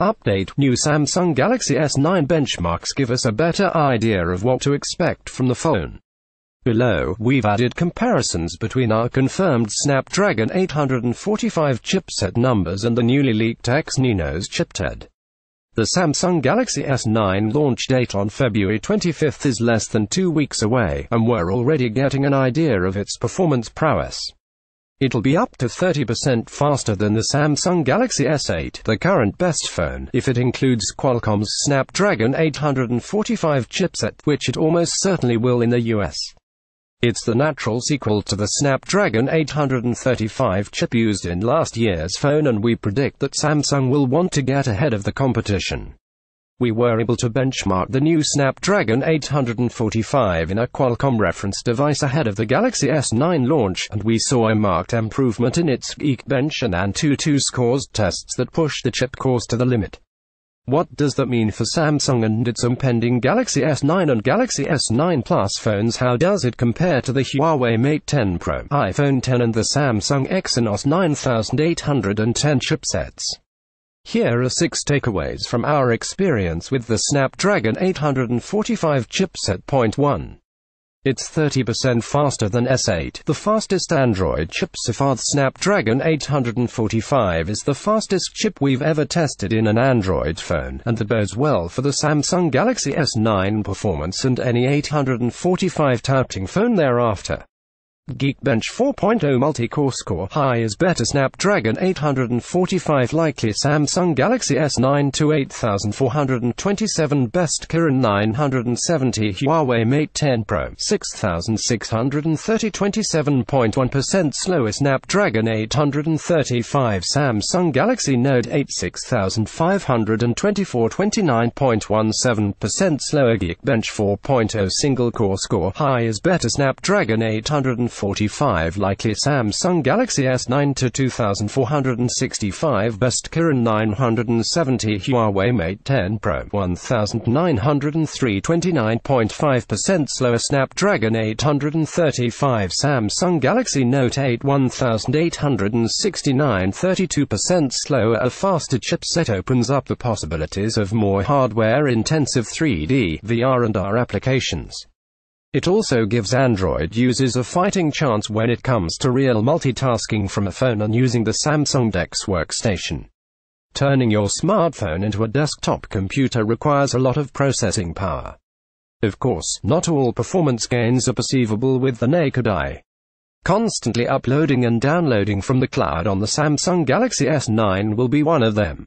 Update: New Samsung Galaxy S9 benchmarks give us a better idea of what to expect from the phone. Below, we've added comparisons between our confirmed Snapdragon 845 chipset numbers and the newly leaked Exnynos chipset. The Samsung Galaxy S9 launch date on February 25 is less than 2 weeks away, and we're already getting an idea of its performance prowess. It'll be up to 30% faster than the Samsung Galaxy S8, the current best phone, if it includes Qualcomm's Snapdragon 845 chipset, which it almost certainly will in the US. It's the natural sequel to the Snapdragon 835 chip used in last year's phone, and we predict that Samsung will want to get ahead of the competition. We were able to benchmark the new Snapdragon 845 in a Qualcomm reference device ahead of the Galaxy S9 launch, and we saw a marked improvement in its Geekbench and Antutu scores tests that pushed the chip cores to the limit. What does that mean for Samsung and its impending Galaxy S9 and Galaxy S9 Plus phones? How does it compare to the Huawei Mate 10 Pro, iPhone 10 and the Samsung Exynos 9810 chipsets? Here are 6 takeaways from our experience with the Snapdragon 845 chipset. Point 1. It's 30% faster than S8, the fastest Android chip so far. The Snapdragon 845 is the fastest chip we've ever tested in an Android phone, and that bodes well for the Samsung Galaxy S9 performance and any 845 touting phone thereafter. Geekbench 4.0 multi-core score: high is better Snapdragon 845 likely Samsung Galaxy S9 to 8427 best Kirin 970 Huawei Mate 10 Pro 6630 27.1% slower Snapdragon 835 Samsung Galaxy Note 8 6524 29.17% slower. Geekbench 4.0 single core score: high is better Snapdragon 845 likely Samsung Galaxy S9 to 2465 best Kirin 970 Huawei Mate 10 Pro 1903 29.5% slower Snapdragon 835 Samsung Galaxy Note 8 1869 32% slower. A faster chipset opens up the possibilities of more hardware-intensive 3D, VR and AR applications. It also gives Android users a fighting chance when it comes to real multitasking from a phone and using the Samsung DeX workstation. Turning your smartphone into a desktop computer requires a lot of processing power. Of course, not all performance gains are perceivable with the naked eye. Constantly uploading and downloading from the cloud on the Samsung Galaxy S9 will be one of them.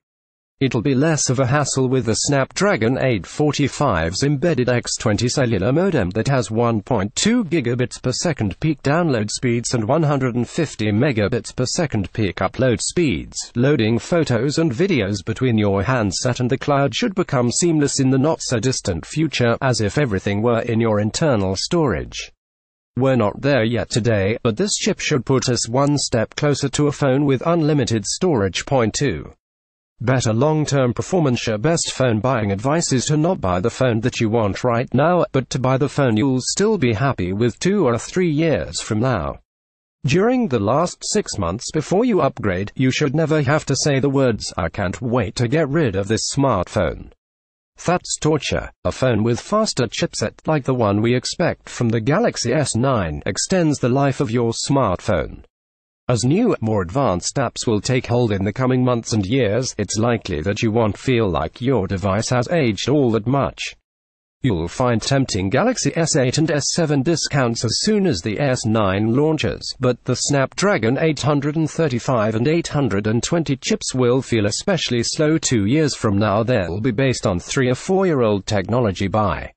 It'll be less of a hassle with the Snapdragon 845's embedded X20 cellular modem that has 1.2 gigabits per second peak download speeds and 150 megabits per second peak upload speeds. Loading photos and videos between your handset and the cloud should become seamless in the not-so-distant future, as if everything were in your internal storage. We're not there yet today, but this chip should put us one step closer to a phone with unlimited storage. Point 2. Better long-term performance. Your best phone buying advice is to not buy the phone that you want right now, but to buy the phone you'll still be happy with 2 or 3 years from now. During the last 6 months before you upgrade, you should never have to say the words, "I can't wait to get rid of this smartphone." That's torture. A phone with faster chipset, like the one we expect from the Galaxy S9, extends the life of your smartphone. As new, more advanced apps will take hold in the coming months and years, it's likely that you won't feel like your device has aged all that much. You'll find tempting Galaxy S8 and S7 discounts as soon as the S9 launches, but the Snapdragon 835 and 820 chips will feel especially slow 2 years from now. They'll be based on 3 or 4-year-old technology by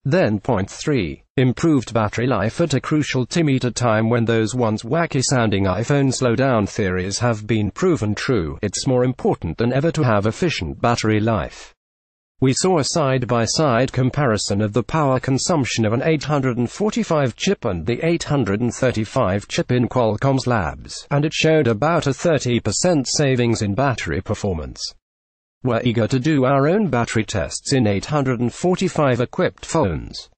then. Point 3. Improved battery life. At a crucial time, at a time when those once wacky-sounding iPhone slowdown theories have been proven true, it's more important than ever to have efficient battery life. We saw a side-by-side comparison of the power consumption of an 845 chip and the 835 chip in Qualcomm's labs, and it showed about a 30% savings in battery performance. We're eager to do our own battery tests in 845 equipped phones.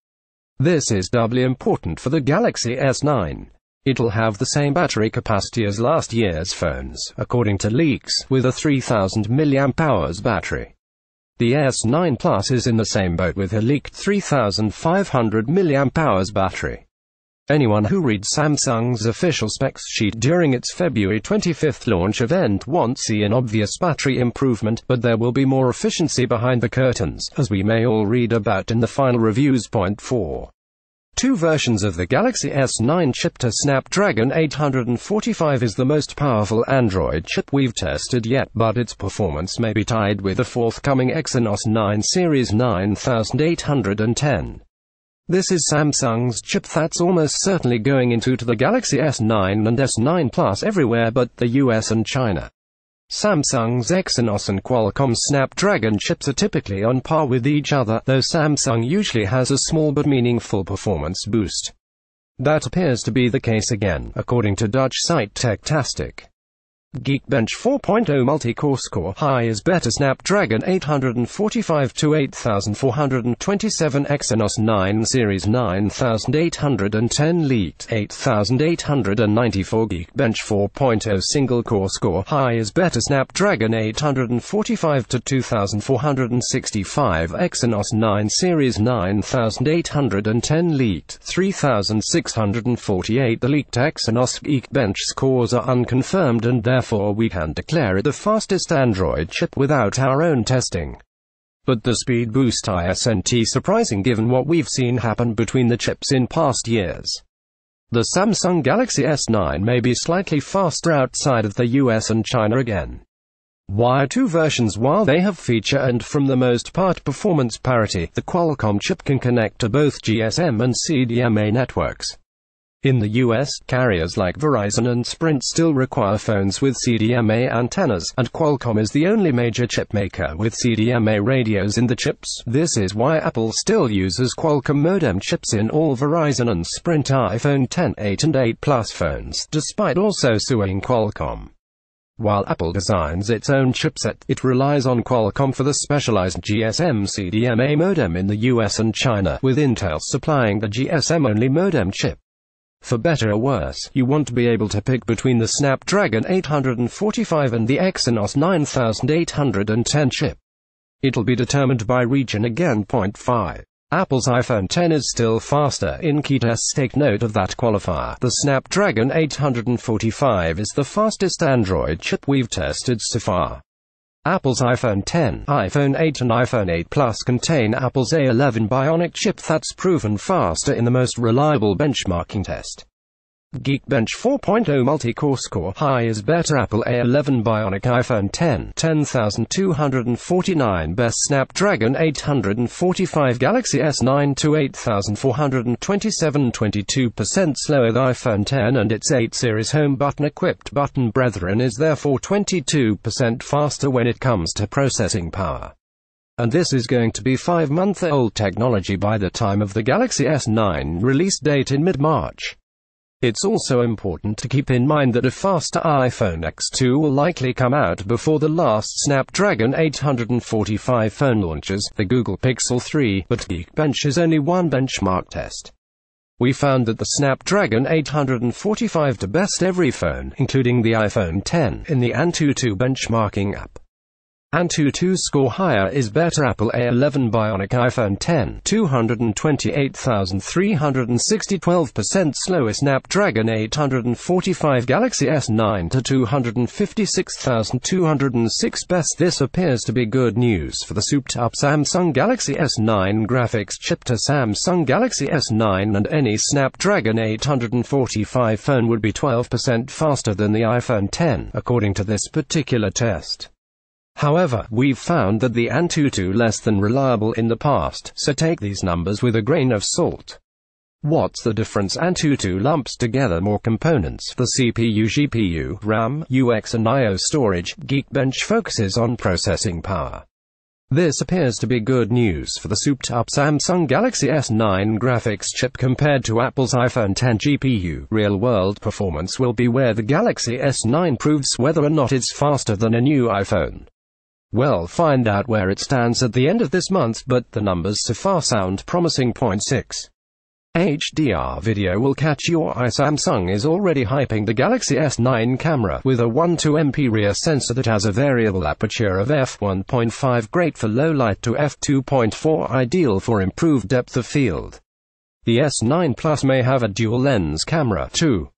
This is doubly important for the Galaxy S9. It'll have the same battery capacity as last year's phones, according to leaks, with a 3000 mAh battery. The S9 Plus is in the same boat with a leaked 3500 mAh battery. Anyone who reads Samsung's official specs sheet during its February 25th launch event won't see an obvious battery improvement, but there will be more efficiency behind the curtains, as we may all read about in the final reviews. Point 4. Two versions of the Galaxy S9 chip to Snapdragon 845 is the most powerful Android chip we've tested yet, but its performance may be tied with the forthcoming Exynos 9 Series 9810. This is Samsung's chip that's almost certainly going into the Galaxy S9 and S9 Plus everywhere but the US and China. Samsung's Exynos and Qualcomm's Snapdragon chips are typically on par with each other, though Samsung usually has a small but meaningful performance boost. That appears to be the case again, according to Dutch site Techtastic. Geekbench 4.0 multi-core score high is better Snapdragon 845 to 8427 Exynos 9 Series 9810 leaked 8894 Geekbench 4.0 single-core score high is better Snapdragon 845 to 2465 Exynos 9 Series 9810 leaked 3648. The leaked Exynos Geekbench scores are unconfirmed and therefore we can declare it the fastest Android chip without our own testing. But the speed boost isn't surprising given what we've seen happen between the chips in past years. The Samsung Galaxy S9 may be slightly faster outside of the US and China again. Why two versions? While they have feature and from the most part performance parity, the Qualcomm chip can connect to both GSM and CDMA networks. In the US, carriers like Verizon and Sprint still require phones with CDMA antennas, and Qualcomm is the only major chip maker with CDMA radios in the chips. This is why Apple still uses Qualcomm modem chips in all Verizon and Sprint iPhone X, 8 and 8 Plus phones, despite also suing Qualcomm. While Apple designs its own chipset, it relies on Qualcomm for the specialized GSM CDMA modem in the US and China, with Intel supplying the GSM-only modem chip. For better or worse, you want to be able to pick between the Snapdragon 845 and the Exynos 9810 chip. It'll be determined by region again. Point 5. Apple's iPhone X is still faster. In key tests, take note of that qualifier. The Snapdragon 845 is the fastest Android chip we've tested so far. Apple's iPhone X, iPhone 8 and iPhone 8 Plus contain Apple's A11 Bionic chip that's proven faster in the most reliable benchmarking test. Geekbench 4.0 multi-core score high is better Apple A11 Bionic iPhone X, 10249 best Snapdragon 845 Galaxy S9 to 8427 22% slower the iPhone X and its 8 series home button-equipped button brethren is therefore 22% faster when it comes to processing power. And this is going to be 5-month-old technology by the time of the Galaxy S9 release date in mid-March. It's also important to keep in mind that a faster iPhone X2 will likely come out before the last Snapdragon 845 phone launches, the Google Pixel 3, but Geekbench is only one benchmark test. We found that the Snapdragon 845 to best every phone, including the iPhone X, in the Antutu benchmarking app. Antutu score higher is better Apple A11 Bionic iPhone X, 228,360 12% slower Snapdragon 845 Galaxy S9 to 256,206 best. This appears to be good news for the souped-up Samsung Galaxy S9 graphics chip to Samsung Galaxy S9 and any Snapdragon 845 phone would be 12% faster than the iPhone X, according to this particular test. However, we've found that the Antutu less than reliable in the past, so take these numbers with a grain of salt. What's the difference? Antutu lumps together more components, the CPU, GPU, RAM, UX and I/O storage. Geekbench focuses on processing power. This appears to be good news for the souped-up Samsung Galaxy S9 graphics chip compared to Apple's iPhone X GPU. Real-world performance will be where the Galaxy S9 proves whether or not it's faster than a new iPhone. We'll find out where it stands at the end of this month, but the numbers so far sound promising. Point 6. HDR video will catch your eye. Samsung is already hyping the Galaxy S9 camera with a 1.2MP rear sensor that has a variable aperture of f1.5, great for low light, to f2.4, ideal for improved depth of field. The S9 Plus may have a dual lens camera too.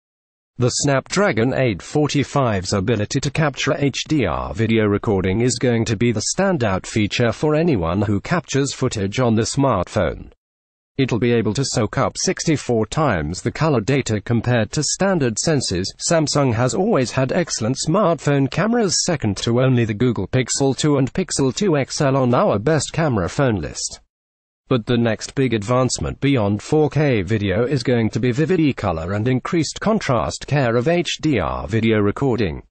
The Snapdragon 845's ability to capture HDR video recording is going to be the standout feature for anyone who captures footage on the smartphone. It'll be able to soak up 64 times the color data compared to standard sensors. Samsung has always had excellent smartphone cameras, second to only the Google Pixel 2 and Pixel 2 XL on our best camera phone list. But the next big advancement beyond 4K video is going to be vivid e-color and increased contrast care of HDR video recording.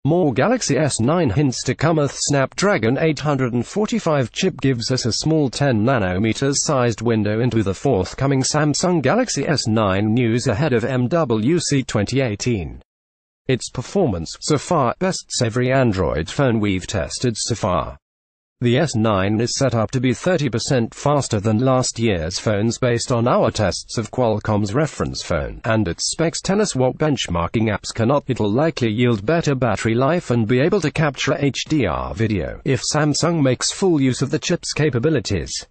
More Galaxy S9 hints to come. A Snapdragon 845 chip gives us a small 10 nanometers sized window into the forthcoming Samsung Galaxy S9 news ahead of MWC 2018. Its performance so far bests every Android phone we've tested so far. The S9 is set up to be 30% faster than last year's phones based on our tests of Qualcomm's reference phone, and its specs tell us what benchmarking apps cannot. It'll likely yield better battery life and be able to capture HDR video if Samsung makes full use of the chip's capabilities.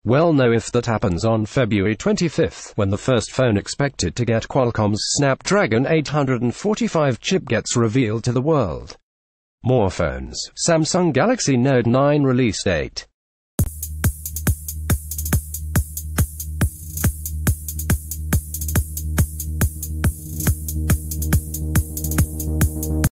We'll know if that happens on February 25th, when the first phone expected to get Qualcomm's Snapdragon 845 chip gets revealed to the world. More phones. Samsung Galaxy Note 9 release date.